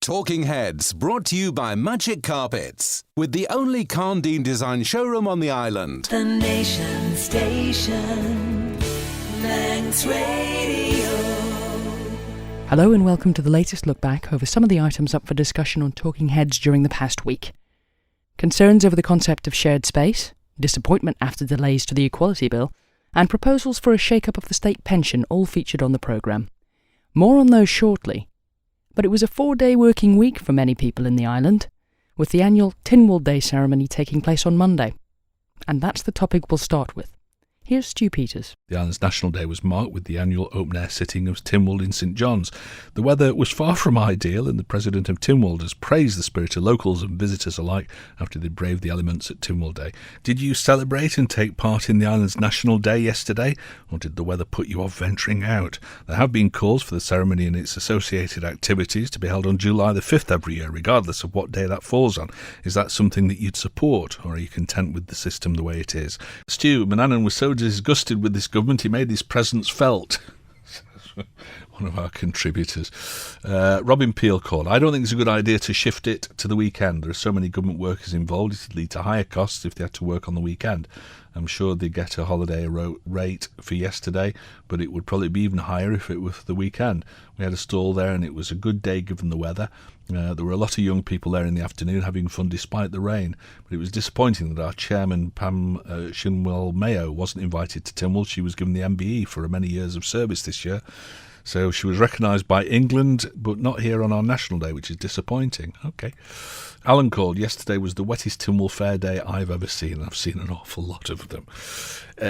Talking Heads, brought to you by Magic Carpets, with the only Carndine design showroom on the island. The Nation Station, Manx Radio. Hello and welcome to the latest look back over some of the items up for discussion on Talking Heads during the past week. Concerns over the concept of shared space, disappointment after delays to the Equality Bill, and proposals for a shake-up of the state pension all featured on the programme. More on those shortly. But it was a 4-day working week for many people in the island, with the annual Tynwald Day ceremony taking place on Monday. And that's the topic we'll start with. Here's Stu Peters. The island's National Day was marked with the annual open-air sitting of Tynwald in St John's. The weather was far from ideal, and the president of Tynwald has praised the spirit of locals and visitors alike after they braved the elements at Tynwald Day. Did you celebrate and take part in the island's National Day yesterday, or did the weather put you off venturing out? There have been calls for the ceremony and its associated activities to be held on July the 5th every year, regardless of what day that falls on. Is that something that you'd support, or are you content with the system the way it is? Stu Manannan was so disgusted with this government, he made his presence felt. One of our contributors. Robin Peel called. I don't think it's a good idea to shift it to the weekend. There are so many government workers involved. It would lead to higher costs if they had to work on the weekend. I'm sure they'd get a holiday rate for yesterday, but it would probably be even higher if it were for the weekend. We had a stall there and it was a good day given the weather. There were a lot of young people there in the afternoon having fun despite the rain, but it was disappointing that our chairman, Pam Shinwell Mayo, wasn't invited to Tynwald. She was given the MBE for many years of service this year. So she was recognised by England, but not here on our National Day, which is disappointing. Okay. Alan called. Yesterday was the wettest Tynwald Fair day I've ever seen. I've seen an awful lot of them.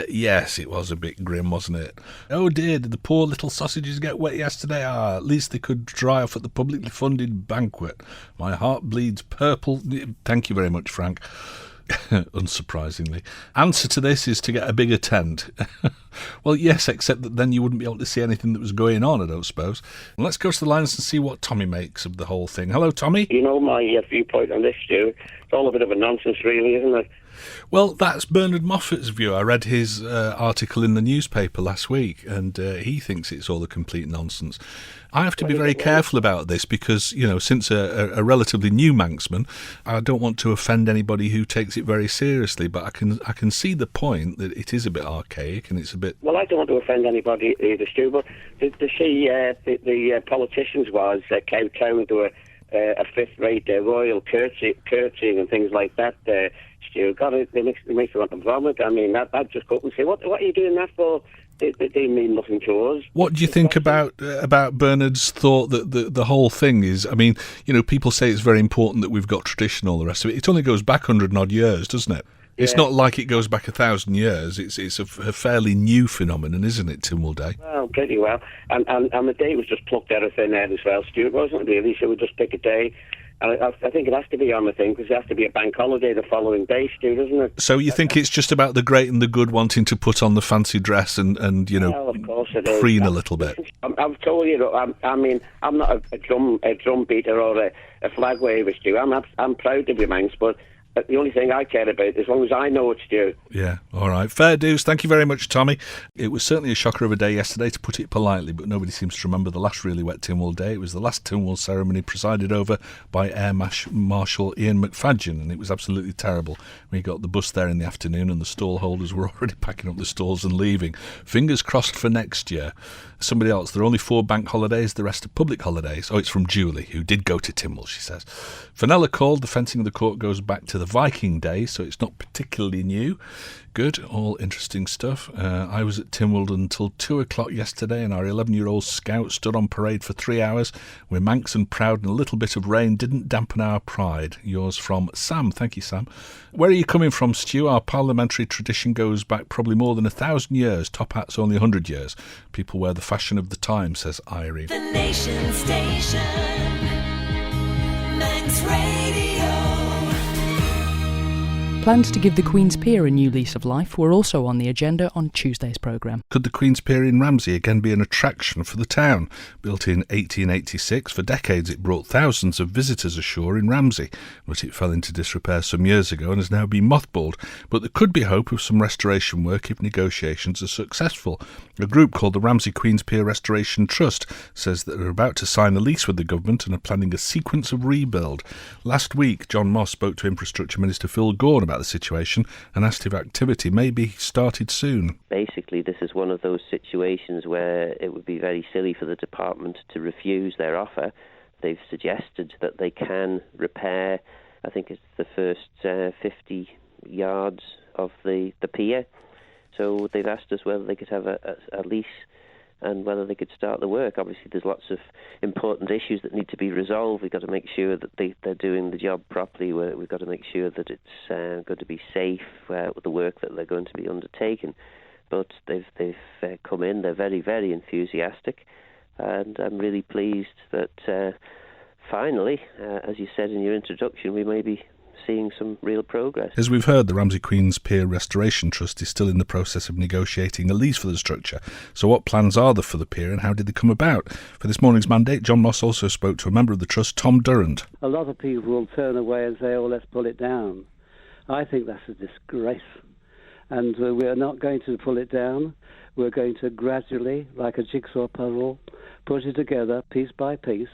Yes, it was a bit grim, wasn't it? Oh dear, did the poor little sausages get wet yesterday? At least they could dry off at the publicly funded banquet. My heart bleeds purple. Thank you very much, Frank. Unsurprisingly. Answer to this is to get a bigger tent. Well, yes, except that then you wouldn't be able to see anything that was going on, I don't suppose. Let's go to the lines and see what Tommy makes of the whole thing. Hello, Tommy. You know my viewpoint on this, Stu. It's all a bit of a nonsense, really, isn't it? Well, that's Bernard Moffat's view. I read his article in the newspaper last week, and he thinks it's all a complete nonsense. I have to be very careful about this because, you know, since a relatively new Manxman, I don't want to offend anybody who takes it very seriously, but I can see the point that it is a bit archaic and it's a bit... Well, I don't want to offend anybody either, Stu, but to see the politicians was kowtowing to a fifth-rate royal curtsying and things like that, Stu. God, it makes me want to vomit. I mean, I'd just go up and say, what are you doing that for? They mean nothing to us. What do you think about Bernard's thought that the whole thing is, I mean, you know, people say it's very important that we've got tradition, all the rest of it. It only goes back 100 and odd years, doesn't it? Yeah. It's not like it goes back 1,000 years. It's a fairly new phenomenon, isn't it, Tynwald Day? Well, pretty well. And the day was just plucked out of thin air as well, Stuart, wasn't it, really? So we just pick a day. And I think it has to be on the thing, because it has to be a bank holiday the following day, Stu, doesn't it? So you think it's just about the great and the good wanting to put on the fancy dress and you know, well, of course it is. preen a little bit? I've told you, I mean, I'm not a drum beater or a flag waver, Stu. I'm proud to be Manx, but the only thing I care about, as long as I know it's due. Yeah, all right. Fair dues. Thank you very much, Tommy. It was certainly a shocker of a day yesterday, to put it politely, but nobody seems to remember the last really wet Tynwald Day. It was the last Tynwald ceremony presided over by Air Marshal Ian McFadgen, and it was absolutely terrible. We got the bus there in the afternoon and the stall holders were already packing up the stalls and leaving. Fingers crossed for next year. Somebody else, there are only 4 bank holidays, the rest are public holidays. Oh, it's from Julie, who did go to Tynwald, she says. Fenella called. The fencing of the court goes back to the Viking days, so it's not particularly new. Good, all interesting stuff. I was at Tynwald until 2 o'clock yesterday, and our 11-year-old scout stood on parade for 3 hours. We're Manx and proud, and a little bit of rain didn't dampen our pride. Yours from Sam. Thank you, Sam. Where are you coming from, Stu? Our parliamentary tradition goes back probably more than 1,000 years. Top hat's only 100 years. People wear the fashion of the time, says Irene. The Nation Station, Manx Radio. Plans to give the Queen's Pier a new lease of life were also on the agenda on Tuesday's programme. Could the Queen's Pier in Ramsey again be an attraction for the town? Built in 1886, for decades it brought thousands of visitors ashore in Ramsey, but it fell into disrepair some years ago and has now been mothballed. But there could be hope of some restoration work if negotiations are successful. A group called the Ramsey Queen's Pier Restoration Trust says that they're about to sign a lease with the government and are planning a sequence of rebuild. Last week, John Moss spoke to Infrastructure Minister Phil Gorn about the situation and asked if activity may be started soon. Basically, this is one of those situations where it would be very silly for the department to refuse their offer. They've suggested that they can repair, I think it's the first 50 yards of the pier. So they've asked us whether they could have a lease and whether they could start the work. Obviously, there's lots of important issues that need to be resolved. We've got to make sure that they're doing the job properly. We've got to make sure that it's going to be safe with the work that they're going to be undertaking. But they've come in. They're very, very enthusiastic, and I'm really pleased that finally, as you said in your introduction, we may be seeing some real progress. As we've heard, the Ramsey Queen's Pier Restoration Trust is still in the process of negotiating a lease for the structure. So what plans are there for the pier and how did they come about? For this morning's mandate, John Moss also spoke to a member of the trust, Tom Durrant. A lot of people will turn away and say, oh, let's pull it down. I think that's a disgrace. And we're not going to pull it down. We're going to gradually, like a jigsaw puzzle, put it together piece by piece.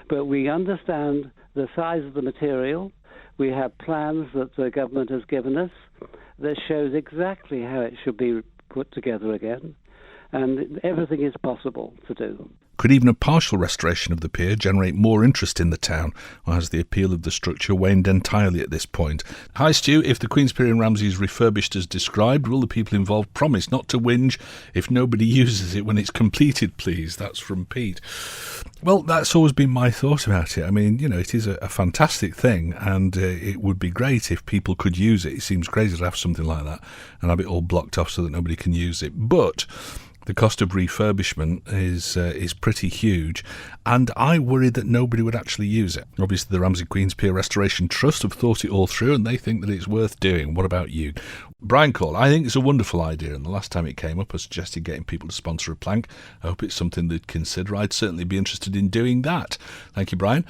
But we understand the size of the material. We have plans that the government has given us that shows exactly how it should be put together again, and everything is possible to do. Could even a partial restoration of the pier generate more interest in the town, or has the appeal of the structure waned entirely at this point? Hi Stu, if the Queen's Pier in Ramsey is refurbished as described, will the people involved promise not to whinge if nobody uses it when it's completed, please? That's from Pete. Well, that's always been my thought about it. I mean, you know, it is a fantastic thing, and it would be great if people could use it. It seems crazy to have something like that and have it all blocked off so that nobody can use it. But the cost of refurbishment is pretty huge, and I worry that nobody would actually use it. Obviously, the Ramsey Queen's Pier Restoration Trust have thought it all through, and they think that it's worth doing. What about you? Brian Cole, I think it's a wonderful idea, and the last time it came up, I suggested getting people to sponsor a plank. I hope it's something they'd consider. I'd certainly be interested in doing that. Thank you, Brian.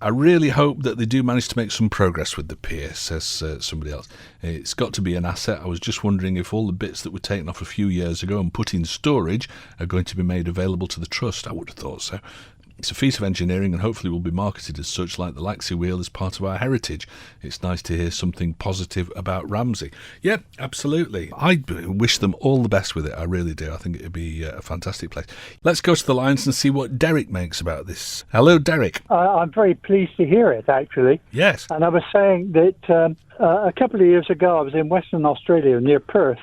I really hope that they do manage to make some progress with the pier, says somebody else. It's got to be an asset. I was just wondering if all the bits that were taken off a few years ago and put in storage are going to be made available to the trust. I would have thought so. It's a feat of engineering and hopefully will be marketed as such, like the Laxey Wheel as part of our heritage. It's nice to hear something positive about Ramsey. Yeah, absolutely. I wish them all the best with it. I really do. I think it would be a fantastic place. Let's go to the lines and see what Derek makes about this. Hello, Derek. I'm very pleased to hear it, actually. Yes. And I was saying that a couple of years ago I was in Western Australia near Perth,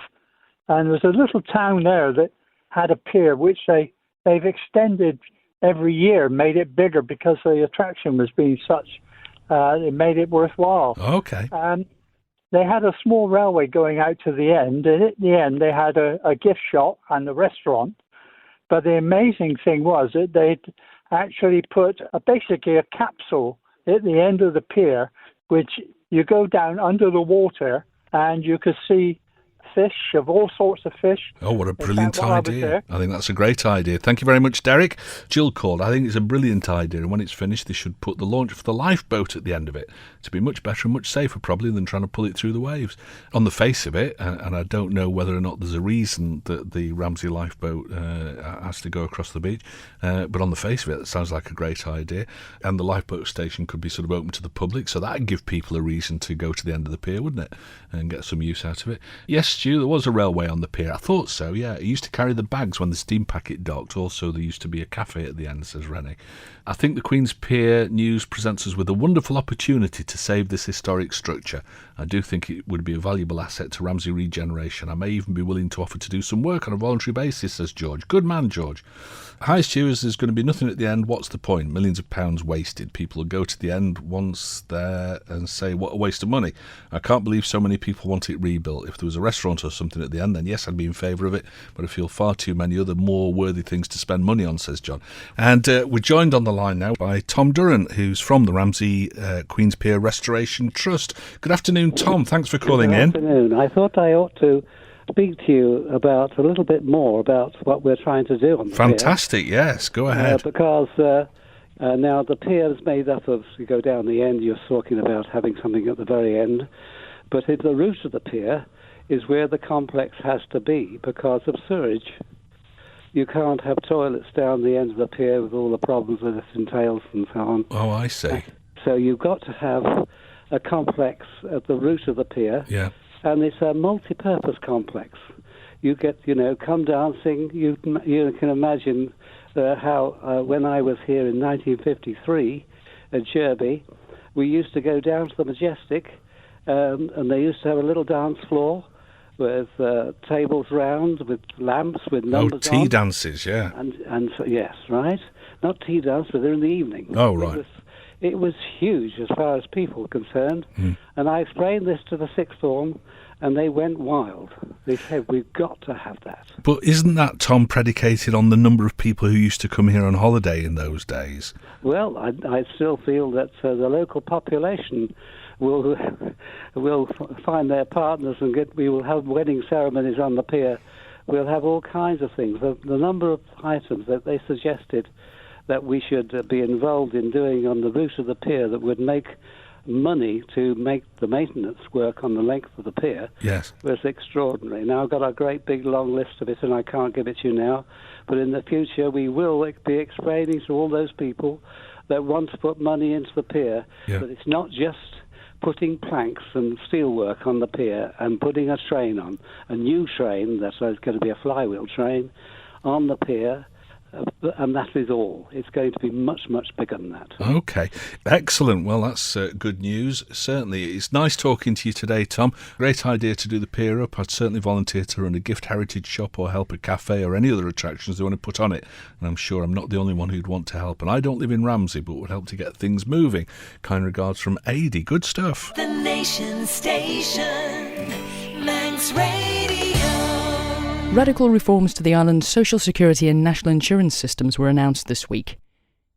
and there was a little town there that had a pier which they've extended every year, made it bigger because the attraction was being such. It made it worthwhile. Okay. They had a small railway going out to the end, and at the end they had a gift shop and a restaurant. But the amazing thing was that they'd actually put basically a capsule at the end of the pier, which you go down under the water and you could see fish, of all sorts of fish. Oh, what a brilliant idea. I think that's a great idea. Thank you very much, Derek. Jill called. I think it's a brilliant idea, and when it's finished, they should put the launch for the lifeboat at the end of it to be much better and much safer, probably, than trying to pull it through the waves. On the face of it, and I don't know whether or not there's a reason that the Ramsey lifeboat has to go across the beach, but on the face of it, it sounds like a great idea. And the lifeboat station could be sort of open to the public, so that would give people a reason to go to the end of the pier, wouldn't it, and get some use out of it. Yes, Stu, there was a railway on the pier. I thought so, yeah. It used to carry the bags when the steam packet docked. Also, there used to be a cafe at the end, says Rennie. I think the Queen's Pier news presents us with a wonderful opportunity to save this historic structure. I do think it would be a valuable asset to Ramsey regeneration. I may even be willing to offer to do some work on a voluntary basis, says George. Good man, George. Hi, Stu, there's going to be nothing at the end. What's the point? Millions of pounds wasted. People will go to the end once there and say, what a waste of money. I can't believe so many people want it rebuilt. If there was a restaurant or something at the end, then yes, I'd be in favour of it, but I feel far too many other more worthy things to spend money on, says John. And we're joined on the line now by Tom Durrant, who's from the Ramsey Queen's Pier Restoration Trust. Good afternoon, afternoon, Tom. Thanks for calling in. Good afternoon. I thought I ought to speak to you about a little bit more about what we're trying to do on the Fantastic, yes. Go ahead. Because now the pier is made up of, you go down the end, you're talking about having something at the very end, but at the root of the pier is where the complex has to be because of sewage. You can't have toilets down the end of the pier with all the problems that it entails and so on. Oh, I see. So you've got to have a complex at the root of the pier, and it's a multi-purpose complex. You get, come dancing. You can imagine how when I was here in 1953 at Derby, we used to go down to the Majestic, and they used to have a little dance floor with tables round, with lamps, with numbers tea on. dances, yeah. And so, yes, right? Not tea dance, but they're in the evening. Oh, right. It was huge as far as people were concerned. And I explained this to the sixth form, and they went wild. They said, we've got to have that. But isn't that, Tom, predicated on the number of people who used to come here on holiday in those days? Well, I still feel that the local population will find their partners and we will have wedding ceremonies on the pier. We'll have all kinds of things. The number of items that they suggested that we should be involved in doing on the route of the pier that would make money to make the maintenance work on the length of the pier was extraordinary. Now, I've got a great big long list of it, and I can't give it to you now, but in the future we will be explaining to all those people that want to put money into the pier that it's not just putting planks and steelwork on the pier and putting a train on, a new train, that's going to be a flywheel train, on the pier, and that is all. It's going to be much, much bigger than that. Okay, excellent. Well, that's good news. Certainly, it's nice talking to you today, Tom. Great idea to do the pier up. I'd certainly volunteer to run a gift heritage shop or help a cafe or any other attractions they want to put on it. And I'm sure I'm not the only one who'd want to help. And I don't live in Ramsey, but would help to get things moving. Kind regards from Adi. Good stuff. The Nation Station, Manx Radio. Radical reforms to the island's social security and national insurance systems were announced this week.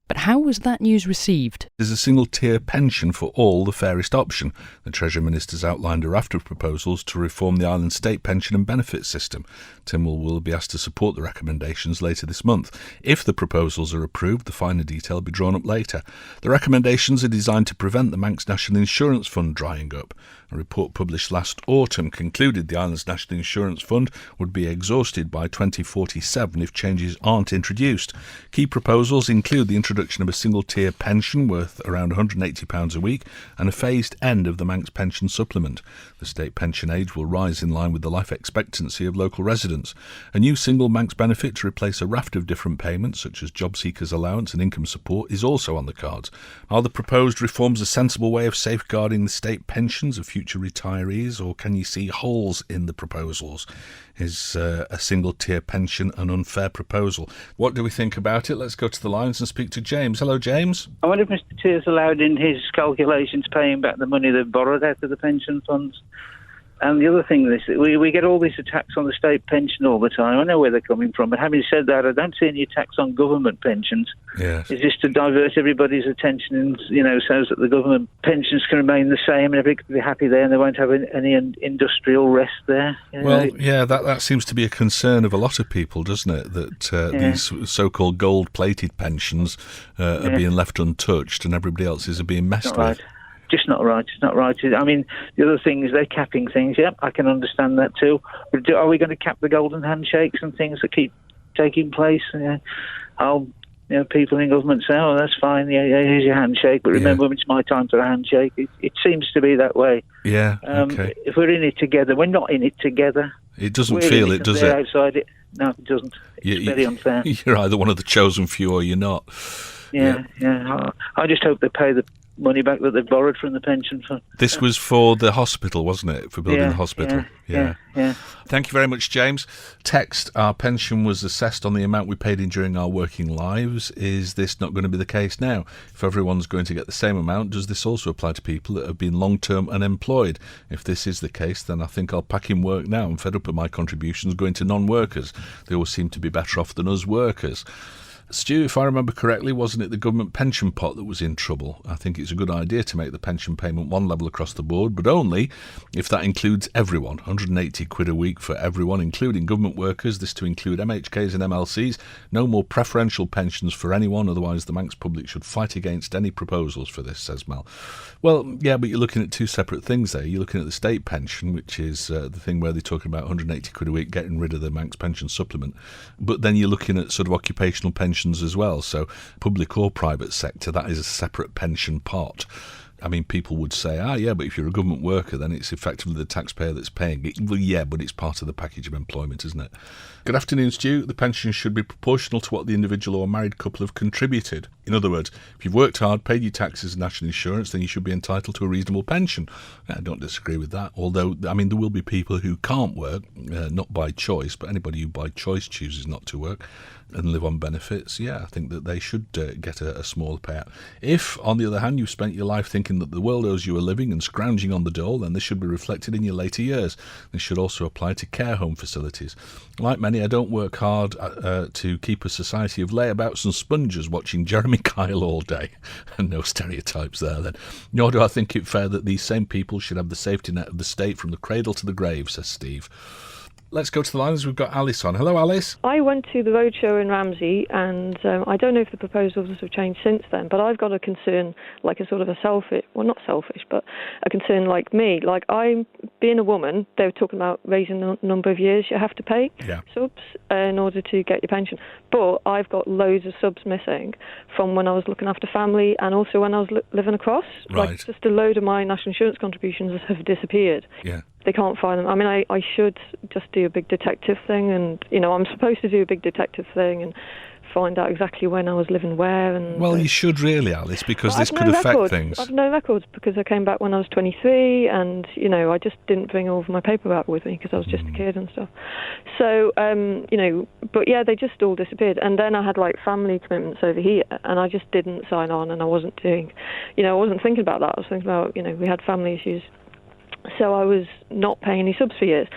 But how was that news received? There's a single-tier pension for all, the fairest option. The Treasury Minister's outlined a raft of proposals to reform the island's state pension and benefit system. Tynwald will be asked to support the recommendations later this month. If the proposals are approved, the finer detail will be drawn up later. The recommendations are designed to prevent the Manx National Insurance Fund drying up. A report published last autumn concluded the island's National Insurance Fund would be exhausted by 2047 if changes aren't introduced. Key proposals include the introduction of a single-tier pension worth around £180 a week and a phased end of the Manx pension supplement. The state pension age will rise in line with the life expectancy of local residents. A new single Manx benefit to replace a raft of different payments, such as job seekers allowance and income support, is also on the cards. Are the proposed reforms a sensible way of safeguarding the state pensions of future retirees, or can you see holes in the proposals? Is a single-tier pension an unfair proposal? What do we think about it? Let's go to the lines and speak to James. Hello, James. I wonder if Mr. Tears allowed in his calculations paying back the money they've borrowed out of the pension funds. And the other thing is, we get all these attacks on the state pension all the time. I know where they're coming from, but having said that, I don't see any attacks on government pensions. Yes. It's just to divert everybody's attention and, so that the government pensions can remain the same and everybody can be happy there and they won't have any industrial rest there. Well, yeah, that seems to be a concern of a lot of people, doesn't it? That these so-called gold-plated pensions are being left untouched and everybody else's are being messed with. Just not right. It's not right. I mean, the other thing is they're capping things. Yep, I can understand that too. But are we going to cap the golden handshakes and things that keep taking place? People in government say, "Oh, that's fine. Yeah, here's your handshake." But remember, when it's my time for a handshake, it seems to be that way. Yeah. Okay. If we're in it together, we're not in it together. It doesn't feel it, does it? Outside it, no, it doesn't. It's very unfair. You're either one of the chosen few or you're not. Yeah. I just hope they pay the money back that they've borrowed from the pension fund. This was for the hospital, wasn't it? For building the hospital. Yeah. Thank you very much, James. Text, our pension was assessed on the amount we paid in during our working lives. Is this not going to be the case now? If everyone's going to get the same amount, does this also apply to people that have been long-term unemployed? If this is the case, then I think I'll pack in work now. I'm fed up with my contributions going to non-workers. They always seem to be better off than us workers. Stu, if I remember correctly, wasn't it the government pension pot that was in trouble? I think it's a good idea to make the pension payment one level across the board, but only if that includes everyone. 180 quid a week for everyone, including government workers, this to include MHKs and MLCs. No more preferential pensions for anyone, otherwise the Manx public should fight against any proposals for this, says Mel. Well, yeah, but you're looking at two separate things there. You're looking at the state pension, which is the thing where they're talking about 180 quid a week, getting rid of the Manx pension supplement. But then you're looking at sort of occupational pensions as well. So public or private sector, that is a separate pension pot. I mean, people would say, yeah, but if you're a government worker, then it's effectively the taxpayer that's paying it. Well, yeah, but it's part of the package of employment, isn't it? Good afternoon, Stu. The pension should be proportional to what the individual or married couple have contributed. In other words, if you've worked hard, paid your taxes and national insurance, then you should be entitled to a reasonable pension. I don't disagree with that. Although, I mean, there will be people who can't work, not by choice, but anybody who by choice chooses not to work and live on benefits, yeah, I think that they should get a smaller payout. If, on the other hand, you've spent your life thinking that the world owes you a living and scrounging on the dole, then this should be reflected in your later years. This should also apply to care home facilities. Like many, I don't work hard to keep a society of layabouts and sponges watching Jeremy Kyle all day. And no stereotypes there, then. Nor do I think it fair that these same people should have the safety net of the state from the cradle to the grave, says Steve. Let's go to the lines. We've got Alice on. Hello, Alice. I went to the roadshow in Ramsey, and I don't know if the proposals have changed since then, but I've got a concern, like a sort of a selfish, well, not selfish, but a concern like me. Like, I'm being a woman, they were talking about raising the number of years you have to pay subs in order to get your pension. But I've got loads of subs missing from when I was looking after family and also when I was living across. Right. Like, just a load of my national insurance contributions have disappeared. Yeah. They can't find them. I mean, I should just do a big detective thing, and, you know, I'm supposed to do a big detective thing and find out exactly when I was living where. And well, you should really, Alice, because this could affect things. I've no records because I came back when I was 23, and, you know, I just didn't bring all of my paperwork with me because I was just a kid and stuff. So, you know, but yeah, they just all disappeared. And then I had, like, family commitments over here, and I just didn't sign on, and I wasn't doing, you know, I wasn't thinking about that. I was thinking about, you know, we had family issues. So I was not paying any subs for years.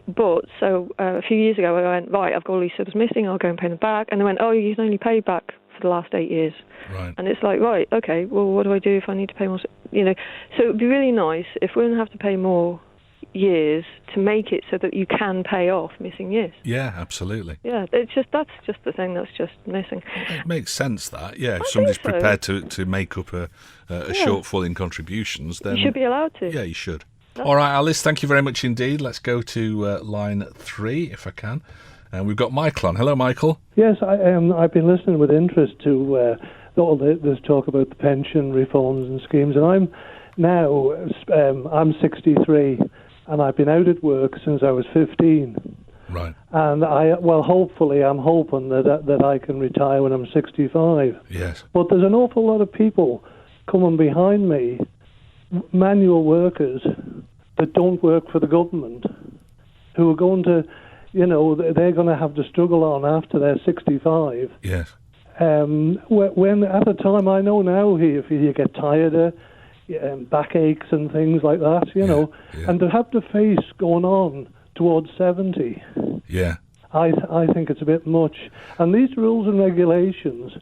But so a few years ago, I went, right, I've got all these subs missing, I'll go and pay them back. And they went, oh, you can only pay back for the last 8 years. Right. And it's like, right, okay, well, what do I do if I need to pay more? You know, so it would be really nice if we don't have to pay more years to make it so that you can pay off missing years. Yeah, absolutely. Yeah, it's just that's just the thing that's just missing. It makes sense that, yeah, if somebody's prepared to make up a shortfall in contributions, then you should be allowed to. Yeah, you should. All right, Alice, thank you very much indeed. Let's go to line 3, if I can. And we've got Michael on. Hello, Michael. Yes, I've been listening with interest to all this talk about the pension reforms and schemes, and I'm now I'm 63, and I've been out at work since I was 15. Right. And hopefully, I'm hoping that I can retire when I'm 65. Yes. But there's an awful lot of people coming behind me, manual workers that don't work for the government, who are going to, you know, they're going to have to struggle on after they're 65. Yes. When at the time, I know now, if you get tired, backaches and things like that, you know, and to have to face going on towards 70. Yeah. I think it's a bit much. And these rules and regulations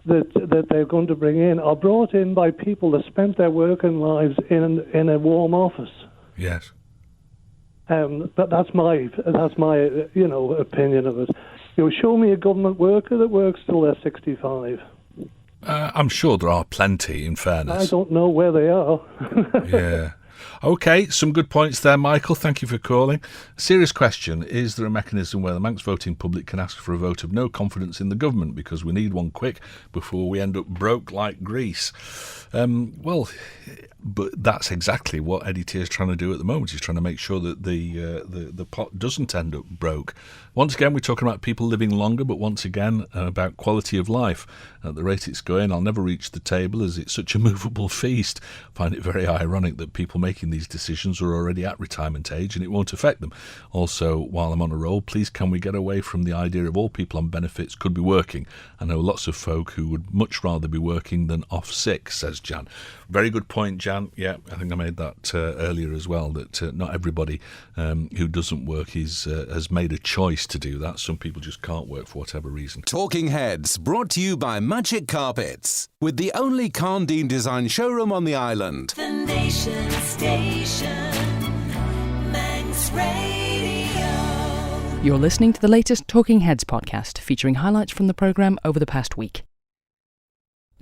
that they're going to bring in are brought in by people that spent their working lives in a warm office. Yes. But that's my you know, opinion of it. You know, show me a government worker that works till they're 65. I'm sure there are plenty, in fairness. I don't know where they are. Yeah. OK, some good points there, Michael. Thank you for calling. Serious question. Is there a mechanism where the Manx voting public can ask for a vote of no confidence in the government because we need one quick before we end up broke like Greece? Well, but that's exactly what Eddie Tear is trying to do at the moment. He's trying to make sure that the pot doesn't end up broke. Once again, we're talking about people living longer, but once again, about quality of life. At the rate it's going, I'll never reach the table as it's such a movable feast. I find it very ironic that people making these decisions are already at retirement age and it won't affect them. Also, while I'm on a roll, please can we get away from the idea of all people on benefits could be working? I know lots of folk who would much rather be working than off sick, says Jan. Very good point, Jan. Yeah, I think I made that earlier as well, that not everybody who doesn't work has made a choice to do that. Some people just can't work for whatever reason. Talking Heads, brought to you by Magic Carpets, with the only Carndine design showroom on the island. The Nation Station, Manx Radio. You're listening to the latest Talking Heads podcast, featuring highlights from the programme over the past week.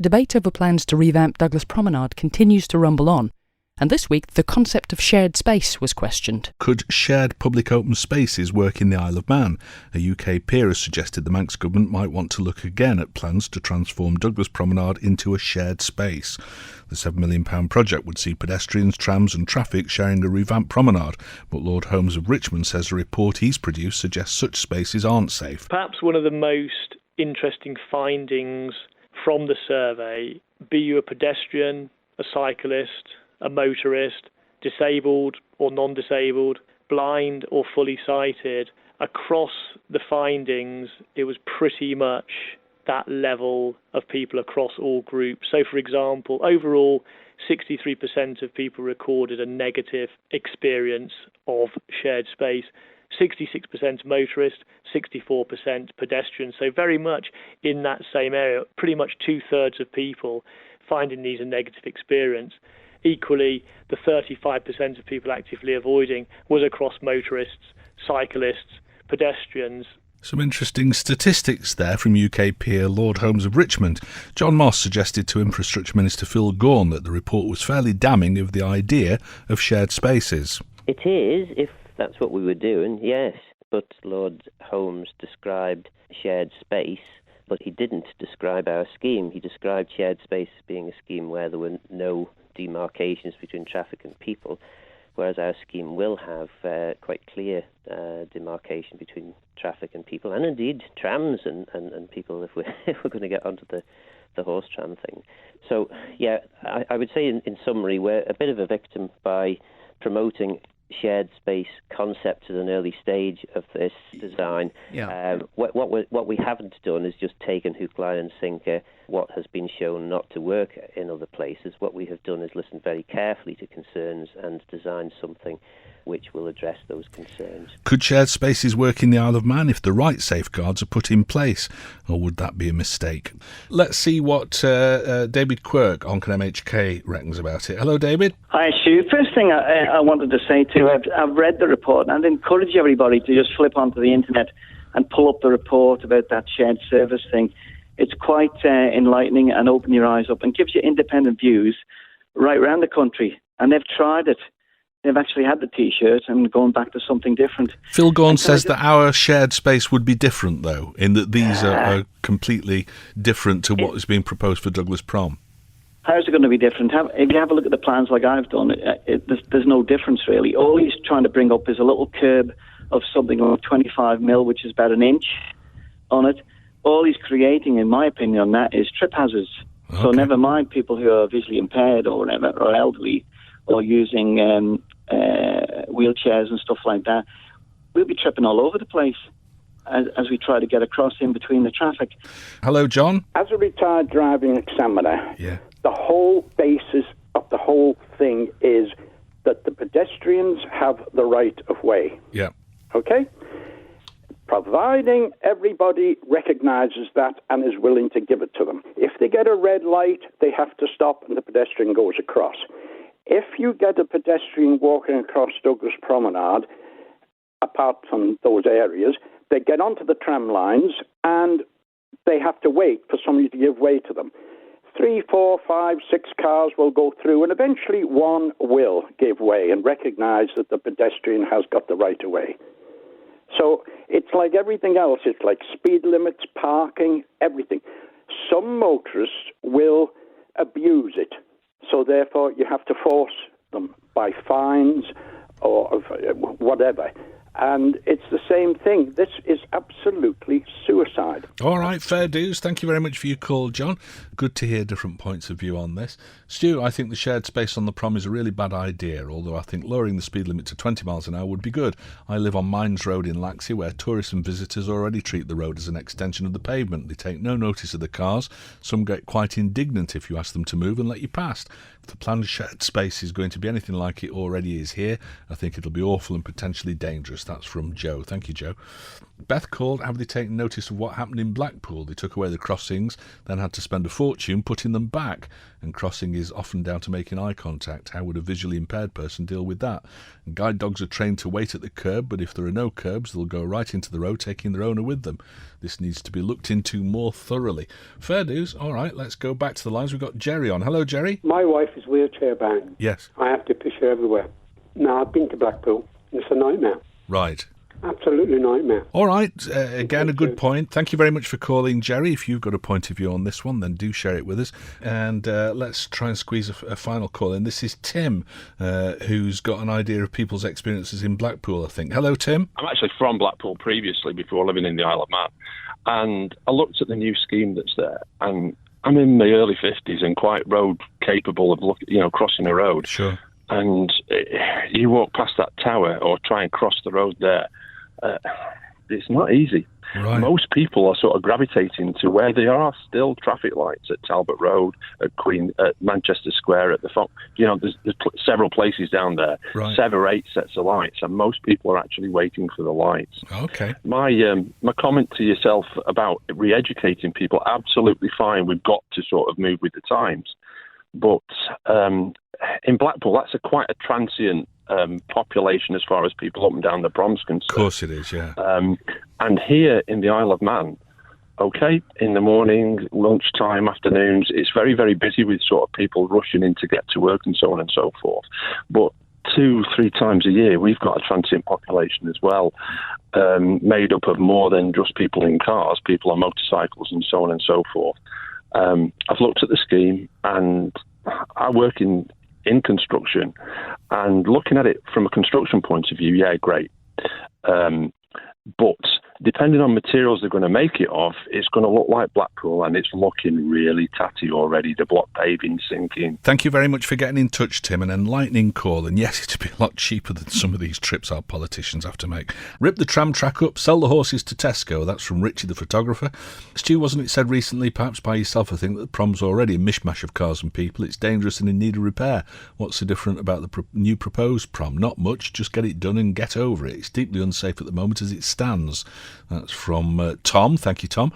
Debate over plans to revamp Douglas Promenade continues to rumble on, and this week the concept of shared space was questioned. Could shared public open spaces work in the Isle of Man? A UK peer has suggested the Manx government might want to look again at plans to transform Douglas Promenade into a shared space. The £7 million project would see pedestrians, trams and traffic sharing a revamped promenade, but Lord Holmes of Richmond says a report he's produced suggests such spaces aren't safe. Perhaps one of the most interesting findings from the survey, be you a pedestrian, a cyclist, a motorist, disabled or non-disabled, blind or fully sighted, across the findings, it was pretty much that level of people across all groups. So, for example, overall, 63% of people recorded a negative experience of shared space. 66% motorist, 64% pedestrian. So very much in that same area, pretty much 2/3 of people finding these a negative experience. Equally, the 35% of people actively avoiding was across motorists, cyclists, pedestrians. Some interesting statistics there from UK peer Lord Holmes of Richmond. John Moss suggested to Infrastructure Minister Phil Gaughan that the report was fairly damning of the idea of shared spaces. It is, if that's what we were doing, yes. But Lord Holmes described shared space, but he didn't describe our scheme. He described shared space as being a scheme where there were no demarcations between traffic and people, whereas our scheme will have quite clear demarcation between traffic and people, and indeed trams and people if we're going to get onto the horse tram thing. So, yeah, I would say in summary, we're a bit of a victim by promoting shared space concept at an early stage of this design. Yeah. What we haven't done is just taken hook, line and sinker what has been shown not to work in other places. What we have done is listen very carefully to concerns and design something which will address those concerns. Could shared spaces work in the Isle of Man if the right safeguards are put in place, or would that be a mistake? Let's see what David Quirk on MHK reckons about it. Hello, David. Hi, Stu. First thing I wanted to say to you, I've read the report, and I'd encourage everybody to just flip onto the internet and pull up the report about that shared service thing. It's quite enlightening and open your eyes up and gives you independent views right around the country. And they've tried it. They've actually had the T-shirt and gone back to something different. Phil Gaughan says that our shared space would be different, though, in that these are completely different to what is being proposed for Douglas Prom. How's it going to be different? If you have a look at the plans like I've done, there's no difference, really. All he's trying to bring up is a little curb of something like 25 mil, which is about an inch on it. All he's creating, in my opinion, on that is trip hazards. Okay. So never mind people who are visually impaired or whatever, or elderly, or using wheelchairs and stuff like that. We'll be tripping all over the place as we try to get across in between the traffic. Hello, John. As a retired driving examiner, the whole basis of the whole thing is that the pedestrians have the right of way. Yeah. Okay? Providing everybody recognises that and is willing to give it to them. If they get a red light, they have to stop and the pedestrian goes across. If you get a pedestrian walking across Douglas Promenade, apart from those areas, they get onto the tram lines and they have to wait for somebody to give way to them. 3, 4, 5, 6 cars will go through and eventually one will give way and recognise that the pedestrian has got the right of way. So it's like everything else. It's like speed limits, parking, everything. Some motorists will abuse it. So therefore, you have to force them by fines or whatever. And it's the same thing. This is absolutely suicide. All right, fair dues. Thank you very much for your call, John. Good to hear different points of view on this. Stu, I think the shared space on the prom is a really bad idea, although I think lowering the speed limit to 20 miles an hour would be good. I live on Mines Road in Laxey, where tourists and visitors already treat the road as an extension of the pavement. They take no notice of the cars. Some get quite indignant if you ask them to move and let you past. If the planned shared space is going to be anything like it already is here, I think it'll be awful and potentially dangerous. That's from Joe. Thank you, Joe. Beth called, have they taken notice of what happened in Blackpool? They took away the crossings, then had to spend a fortune putting them back. And crossing is often down to making eye contact. How would a visually impaired person deal with that? And guide dogs are trained to wait at the curb, but if there are no curbs, they'll go right into the road, taking their owner with them. This needs to be looked into more thoroughly. Fair dues. All right, let's go back to the lines. We've got Jerry on. Hello, Jerry. My wife is wheelchair bound. Yes. I have to push her everywhere. Now, I've been to Blackpool. It's a nightmare. Right. Absolutely nightmare. All right, again, a good point. Thank you very much for calling, Jerry. If you've got a point of view on this one, then do share it with us. And let's try and squeeze a final call in. This is Tim, who's got an idea of people's experiences in Blackpool, I think. Hello, Tim. I'm actually from Blackpool previously, before living in the Isle of Man. And I looked at the new scheme that's there, and I'm in my early 50s and quite road capable of crossing a road. Sure. And you walk past that tower or try and cross the road there, it's not easy. Right. Most people are sort of gravitating to where there are still traffic lights at Talbot Road, at Manchester Square, at the there's several places down there, right. 7 or 8 sets of lights, and most people are actually waiting for the lights. Okay. My comment to yourself about re-educating people, absolutely fine. We've got to sort of move with the times, but in Blackpool, that's quite a transient population as far as people up and down the Brom's concerned. Of course it is, yeah. And here in the Isle of Man, okay, in the morning, lunchtime, afternoons, it's very, very busy with sort of people rushing in to get to work and so on and so forth. But 2-3 times a year, we've got a transient population as well, made up of more than just people in cars, people on motorcycles and so on and so forth. I've looked at the scheme, and I work in construction, and looking at it from a construction point of view, yeah, great. But depending on materials they're going to make it of, it's going to look like Blackpool, and it's looking really tatty already. The block paving sinking. Thank you very much for getting in touch, Tim. An enlightening call, and yes, it'd be a lot cheaper than some of these trips our politicians have to make. Rip the tram track up, sell the horses to Tesco. That's from Richie the photographer. Stu, wasn't it said recently, perhaps by yourself, I think, that the prom's already a mishmash of cars and people. It's dangerous and in need of repair. What's so different about the new proposed prom? Not much, just get it done and get over it. It's deeply unsafe at the moment as it stands. That's from Tom. Thank you, Tom.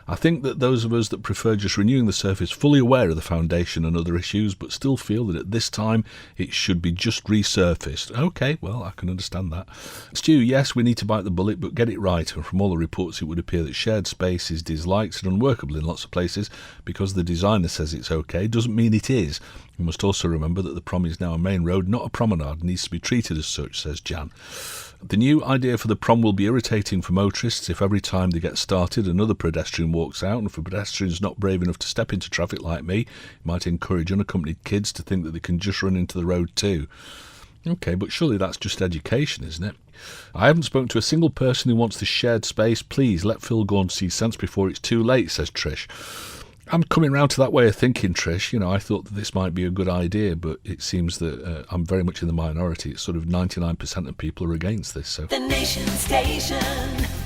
I think that those of us that prefer just renewing the surface fully aware of the foundation and other issues, but still feel that at this time it should be just resurfaced. Okay, well, I can understand that. Stu, yes, we need to bite the bullet, but get it right. And from all the reports, it would appear that shared space is disliked and unworkable in lots of places. Because the designer says it's okay, doesn't mean it is. You must also remember that the prom is now a main road, not a promenade, and needs to be treated as such, says Jan. The new idea for the prom will be irritating for motorists if every time they get started another pedestrian walks out, and for pedestrians not brave enough to step into traffic like me, it might encourage unaccompanied kids to think that they can just run into the road too. Okay, but surely that's just education, isn't it? I haven't spoken to a single person who wants this shared space. Please let Phil go and see sense before it's too late, says Trish. I'm coming round to that way of thinking, Trish. You know, I thought that this might be a good idea, but it seems that I'm very much in the minority. It's sort of 99% of people are against this. So. The Nation Station,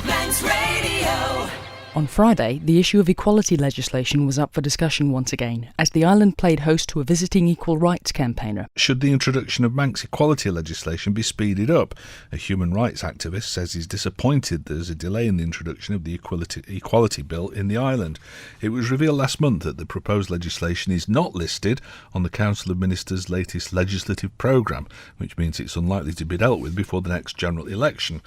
Manx Radio. On Friday, the issue of equality legislation was up for discussion once again, as the island played host to a visiting equal rights campaigner. Should the introduction of Manx equality legislation be speeded up? A human rights activist says he's disappointed there's a delay in the introduction of the equality bill in the island. It was revealed last month that the proposed legislation is not listed on the Council of Ministers' latest legislative programme, which means it's unlikely to be dealt with before the next general election.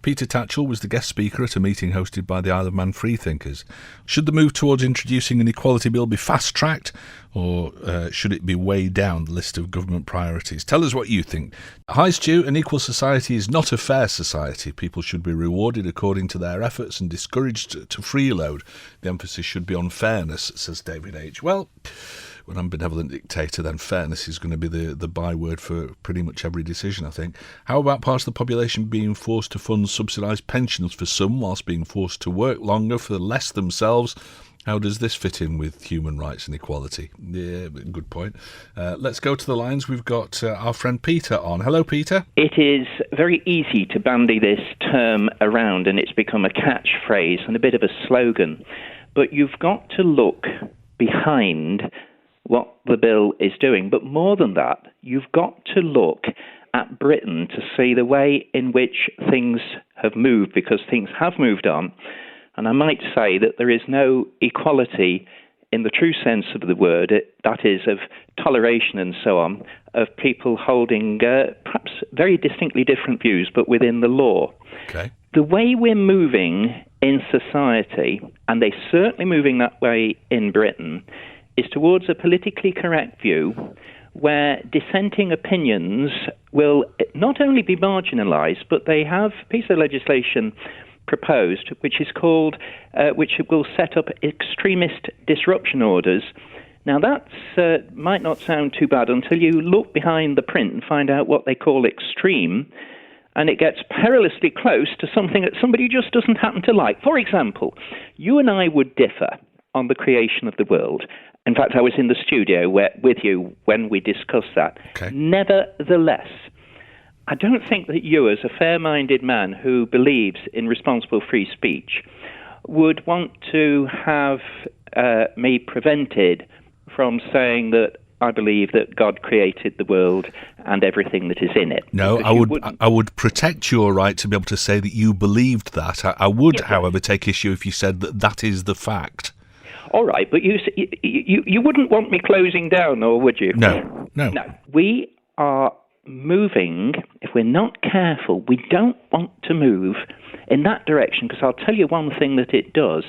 Peter Tatchell was the guest speaker at a meeting hosted by the Isle of Man freethinkers. Should the move towards introducing an equality bill be fast-tracked, or should it be way down the list of government priorities? Tell us what you think. Hi, Stu. An equal society is not a fair society. People should be rewarded according to their efforts and discouraged to freeload. The emphasis should be on fairness, says David H. Well, when I'm benevolent dictator, then fairness is going to be the byword for pretty much every decision, I think. How about parts of the population being forced to fund subsidised pensions for some whilst being forced to work longer for less themselves? How does this fit in with human rights and equality? Yeah, good point. Let's go to the lines. We've got our friend Peter on. Hello, Peter. It is very easy to bandy this term around, and it's become a catchphrase and a bit of a slogan. But you've got to look behind what the bill is doing. But more than that, you've got to look at Britain to see the way in which things have moved, because things have moved on. And I might say that there is no equality in the true sense of the word, that is, of toleration and so on, of people holding perhaps very distinctly different views, but within the law. Okay. The way we're moving in society, and they're certainly moving that way in Britain, is towards a politically correct view where dissenting opinions will not only be marginalised, but they have a piece of legislation proposed, which is called, which will set up extremist disruption orders. Now that might not sound too bad until you look behind the print and find out what they call extreme, and it gets perilously close to something that somebody just doesn't happen to like. For example, you and I would differ on the creation of the world. In fact, I was in the studio with you when we discussed that. Okay. Nevertheless, I don't think that you, as a fair-minded man who believes in responsible free speech, would want to have me prevented from saying that I believe that God created the world and everything that is in it. No, I would protect your right to be able to say that you believed that. I would, however, take issue if you said that that is the fact. All right, but you wouldn't want me closing down, or would you? No. We are moving, if we're not careful, we don't want to move in that direction, because I'll tell you one thing that it does.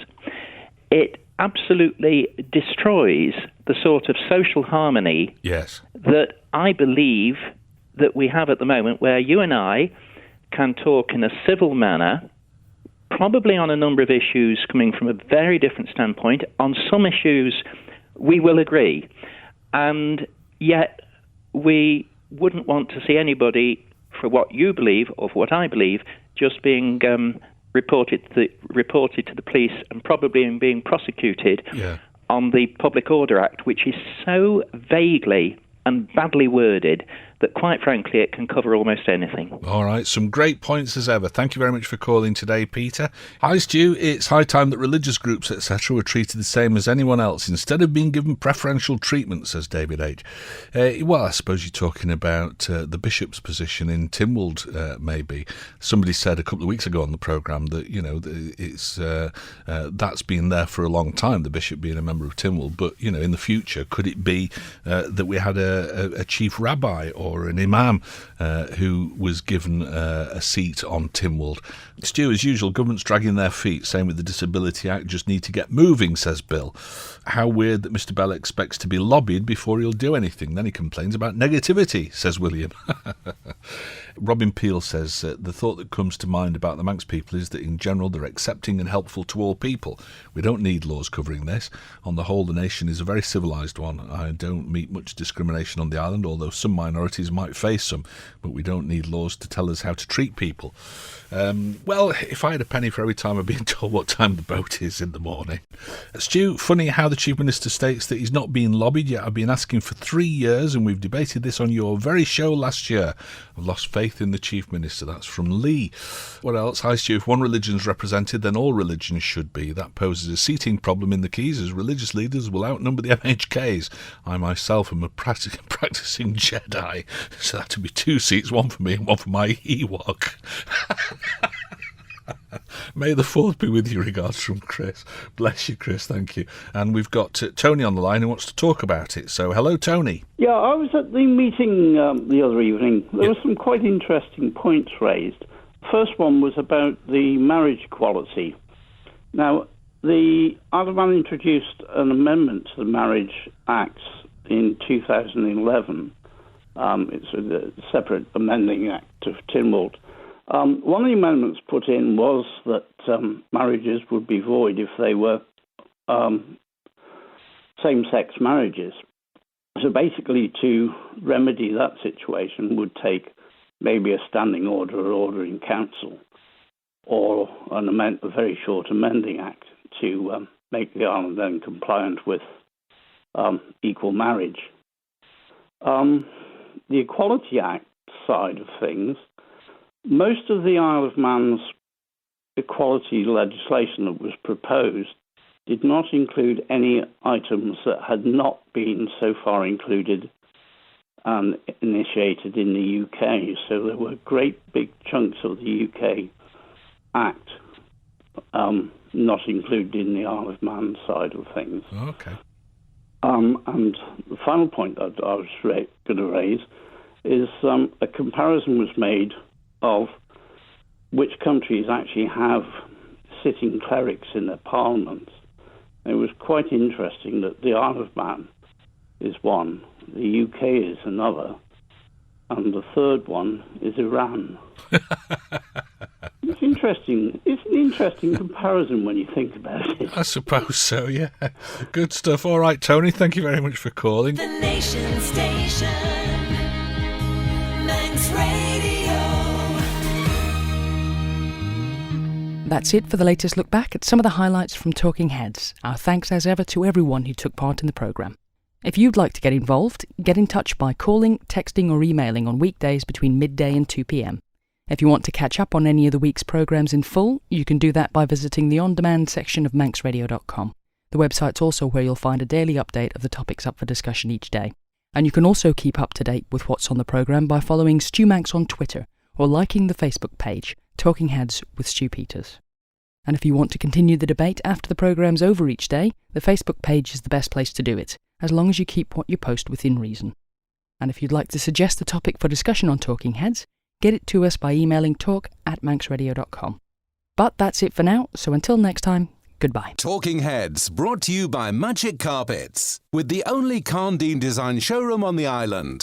It absolutely destroys the sort of social harmony that I believe that we have at the moment, where you and I can talk in a civil manner, probably on a number of issues coming from a very different standpoint. On some issues we will agree, and yet we wouldn't want to see anybody, for what you believe or for what I believe, just being reported to the police and probably being prosecuted on the Public Order Act, which is so vaguely and badly worded that, quite frankly, it can cover almost anything. All right, some great points as ever. Thank you very much for calling today, Peter. Hi, Stu. It's high time that religious groups, etc., were treated the same as anyone else instead of being given preferential treatment, says David H. Well, I suppose you're talking about the bishop's position in Tynwald, maybe. Somebody said a couple of weeks ago on the programme that, you know, it's that's been there for a long time, the bishop being a member of Tynwald. But, you know, in the future, could it be that we had a chief rabbi or an imam who was given a seat on Tynwald? Stu, as usual, government's dragging their feet, same with the Disability Act, just need to get moving, says Bill. How weird that Mr Bell expects to be lobbied before he'll do anything. Then he complains about negativity, says William. Robin Peel says, the thought that comes to mind about the Manx people is that in general they're accepting and helpful to all people. We don't need laws covering this. On the whole, the nation is a very civilised one. I don't meet much discrimination on the island, although some minorities might face some, but we don't need laws to tell us how to treat people. Well, if I had a penny for every time I've been told what time the boat is in the morning. Stu, funny how the Chief Minister states that he's not being lobbied, yet I've been asking for 3 years, and we've debated this on your very show last year. I've lost faith in the Chief Minister. That's from Lee. What else? Hi, Stu. If one religion's represented, then all religions should be. That poses a seating problem in the Keys, as religious leaders will outnumber the MHKs. I myself am a practicing Jedi, so that would be 2 seats, one for me and one for my Ewok. May the 4th be with you. Regards from Chris. Bless you, Chris. Thank you. And we've got Tony on the line who wants to talk about it. So, hello, Tony. Yeah, I was at the meeting the other evening. There were some quite interesting points raised. First one was about the marriage equality. Now, the Isle of Man introduced an amendment to the Marriage Act in 2011. It's a separate amending act of Tynwald. One of the amendments put in was that marriages would be void if they were same-sex marriages. So basically, to remedy that situation would take maybe a standing order or order in council, or a very short amending act to make the island then compliant with equal marriage. The Equality Act side of things, most of the Isle of Man's equality legislation that was proposed did not include any items that had not been so far included and initiated in the UK. So there were great big chunks of the UK Act not included in the Isle of Man side of things. Okay. And the final point that I was going to raise is a comparison was made of which countries actually have sitting clerics in their parliaments. It was quite interesting that the Isle of Man is one, the UK is another, and the third one is Iran. It's interesting. It's an interesting comparison when you think about it. I suppose so, yeah. Good stuff. All right, Tony, thank you very much for calling. The Nation Station, Manx Radio. That's it for the latest look back at some of the highlights from Talking Heads. Our thanks as ever to everyone who took part in the programme. If you'd like to get involved, get in touch by calling, texting or emailing on weekdays between midday and 2 p.m. If you want to catch up on any of the week's programmes in full, you can do that by visiting the on-demand section of manxradio.com. The website's also where you'll find a daily update of the topics up for discussion each day. And you can also keep up to date with what's on the programme by following Stu Manx on Twitter or liking the Facebook page, Talking Heads with Stu Peters. And if you want to continue the debate after the programme's over each day, the Facebook page is the best place to do it, as long as you keep what you post within reason. And if you'd like to suggest a topic for discussion on Talking Heads, get it to us by emailing talk@manxradio.com. But that's it for now, so until next time, goodbye. Talking Heads, brought to you by Magic Carpets, with the only Carndine design showroom on the island.